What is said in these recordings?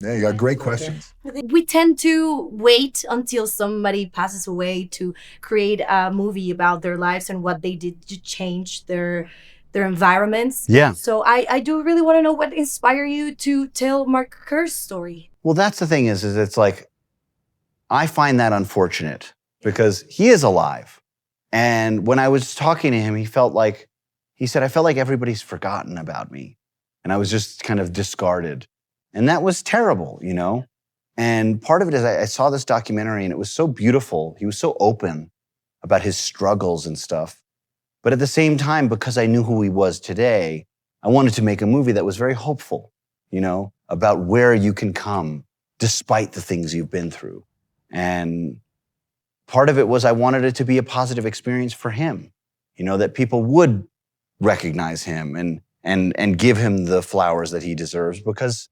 Yeah, you got great questions. We tend to wait until somebody passes away to create a movie about their lives and what they did to change their environments. Yeah. So I do really want to know what inspired you to tell Mark Kerr's story. Well, that's the thing is it's like, I find that unfortunate because he is alive. And when I was talking to him, he said, I felt like everybody's forgotten about me. And I was just kind of discarded. And that was terrible, you know? And part of it is I saw this documentary and it was so beautiful. He was so open about his struggles and stuff. But at the same time, because I knew who he was today, I wanted to make a movie that was very hopeful, you know, about where you can come despite the things you've been through. And part of it was I wanted it to be a positive experience for him, you know, that people would recognize him and give him the flowers that he deserves, because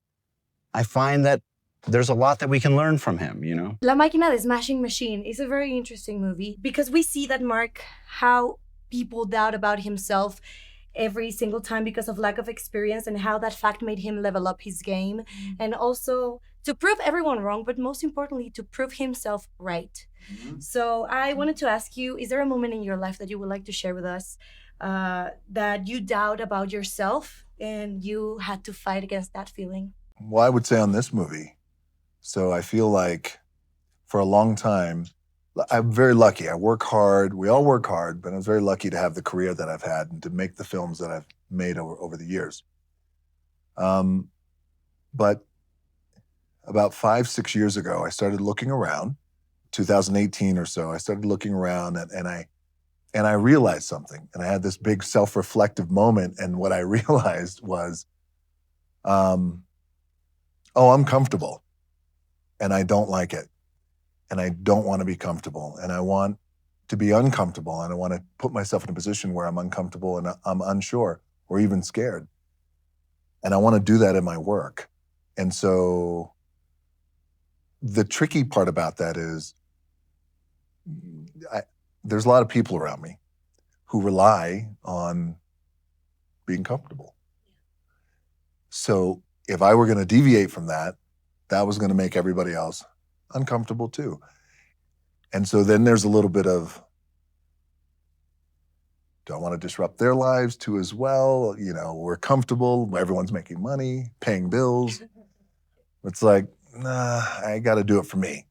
I find that there's a lot that we can learn from him, you know? La Máquina, the Smashing Machine, is a very interesting movie because we see that Mark, how people doubt about himself every single time because of lack of experience, and how that fact made him level up his game, and also to prove everyone wrong, but most importantly, to prove himself right. So I wanted to ask you, is there a moment in your life that you would like to share with us that you doubt about yourself and you had to fight against that feeling? Well, I would say on this movie. So I feel like for a long time, I'm very lucky. I work hard. We all work hard, but I was very lucky to have the career that I've had and to make the films that I've made over the years. But about 5-6 years ago, I started looking around, 2018 or so. I started looking around and I realized something. And I had this big self-reflective moment. And what I realized was, oh, I'm comfortable. And I don't like it. And I don't want to be comfortable. And I want to be uncomfortable. And I want to put myself in a position where I'm uncomfortable and I'm unsure or even scared. And I want to do that in my work. And so the tricky part about that is there's a lot of people around me who rely on being comfortable. So if I were going to deviate from that, that was going to make everybody else uncomfortable too. And so then there's a little bit of, do I want to disrupt their lives too as well? You know, we're comfortable, everyone's making money, paying bills. It's like, nah, I got to do it for me.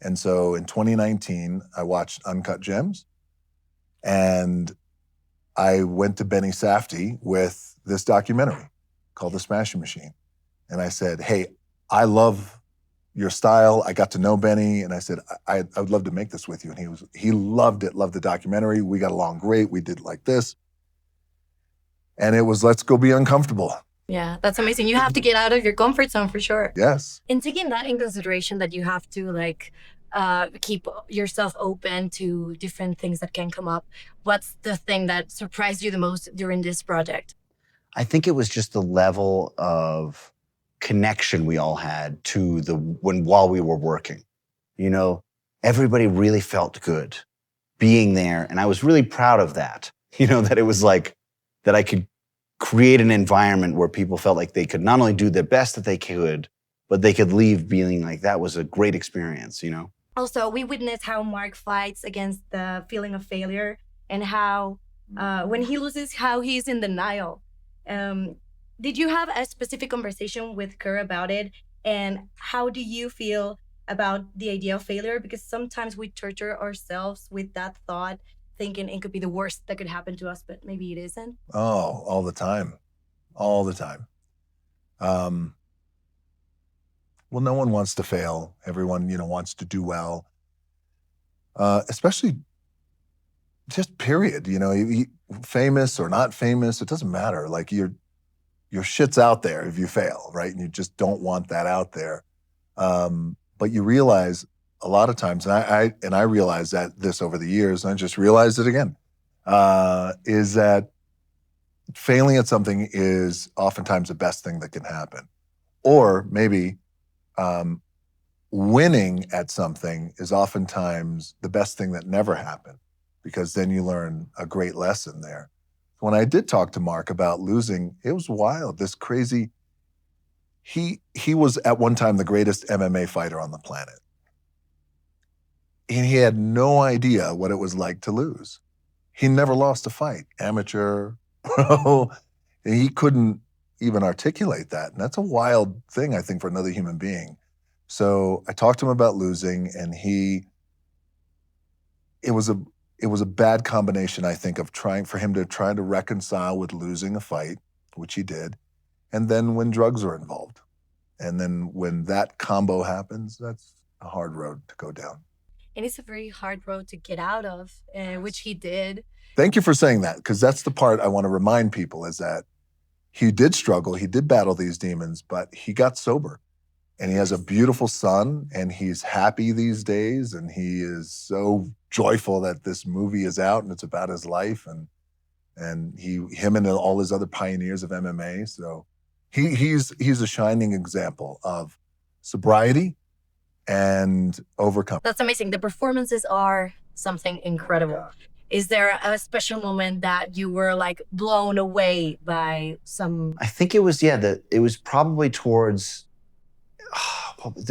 And so in 2019, I watched Uncut Gems, and I went to Benny Safdie with this documentary called The Smashing Machine. And I said, hey, I love your style. I got to know Benny, and I said, I would love to make this with you. And he loved it, loved the documentary. We got along great. We did like this. And it was, let's go be uncomfortable. Yeah, that's amazing. You have to get out of your comfort zone for sure. Yes. And taking that in consideration, that you have to keep yourself open to different things that can come up. What's the thing that surprised you the most during this project? I think it was just the level of connection we all had to while we were working. You know, everybody really felt good being there. And I was really proud of that. You know, that it was like that I could create an environment where people felt like they could not only do the best that they could, but they could leave feeling like that was a great experience, you know? Also, we witnessed how Mark fights against the feeling of failure, and how when he loses, how he's in denial. Did you have a specific conversation with Kerr about it? And how do you feel about the idea of failure? Because sometimes we torture ourselves with that thought, thinking it could be the worst that could happen to us, but maybe it isn't. Oh, all the time. All the time. Well, no one wants to fail. Everyone, you know, wants to do well. Especially just period, you know, famous or not famous, it doesn't matter. Like your shit's out there if you fail, right? And you just don't want that out there. But you realize a lot of times, and I realized that this over the years, and I just realized it again, is that failing at something is oftentimes the best thing that can happen. Or maybe winning at something is oftentimes the best thing that never happened, because then you learn a great lesson there. When I did talk to Mark about losing, it was wild. This crazy, he was at one time the greatest MMA fighter on the planet. And he had no idea what it was like to lose. He never lost a fight, amateur, pro. And he couldn't even articulate that. And that's a wild thing, I think, for another human being. So I talked to him about losing, and it was a bad combination, I think, of trying to reconcile with losing a fight, which he did, and then when drugs are involved. And then when that combo happens, that's a hard road to go down. And it's a very hard road to get out of, which he did. Thank you for saying that, because that's the part I want to remind people, is that he did struggle, he did battle these demons, but he got sober. And he has a beautiful son, and he's happy these days, and he is so joyful that this movie is out and it's about his life, and him and all his other pioneers of MMA. So he's a shining example of sobriety and overcome. That's amazing. The performances are something incredible. Oh, is there a special moment that you were like blown away by some? I think it was, it was probably towards,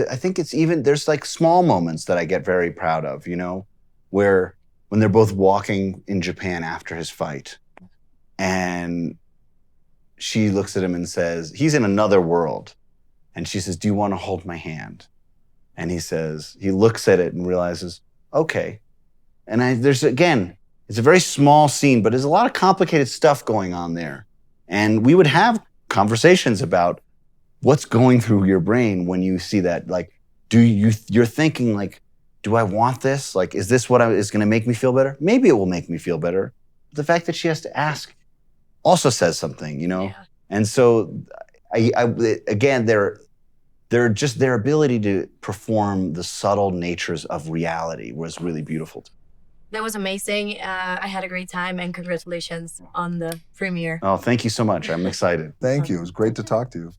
I think it's even, there's like small moments that I get very proud of, you know, where when they're both walking in Japan after his fight, and she looks at him and says, he's in another world. And she says, do you want to hold my hand? And he says, he looks at it and realizes, okay. And there's, again, it's a very small scene, but there's a lot of complicated stuff going on there. And we would have conversations about what's going through your brain when you see that. Like, you're thinking like, do I want this? Like, is this what is going to make me feel better? Maybe it will make me feel better. But the fact that she has to ask also says something, you know? Yeah. And so, again, they're just, their ability to perform the subtle natures of reality was really beautiful. That was amazing. I had a great time, and congratulations on the premiere. Oh, thank you so much. I'm excited. Thank you. It was great to talk to you.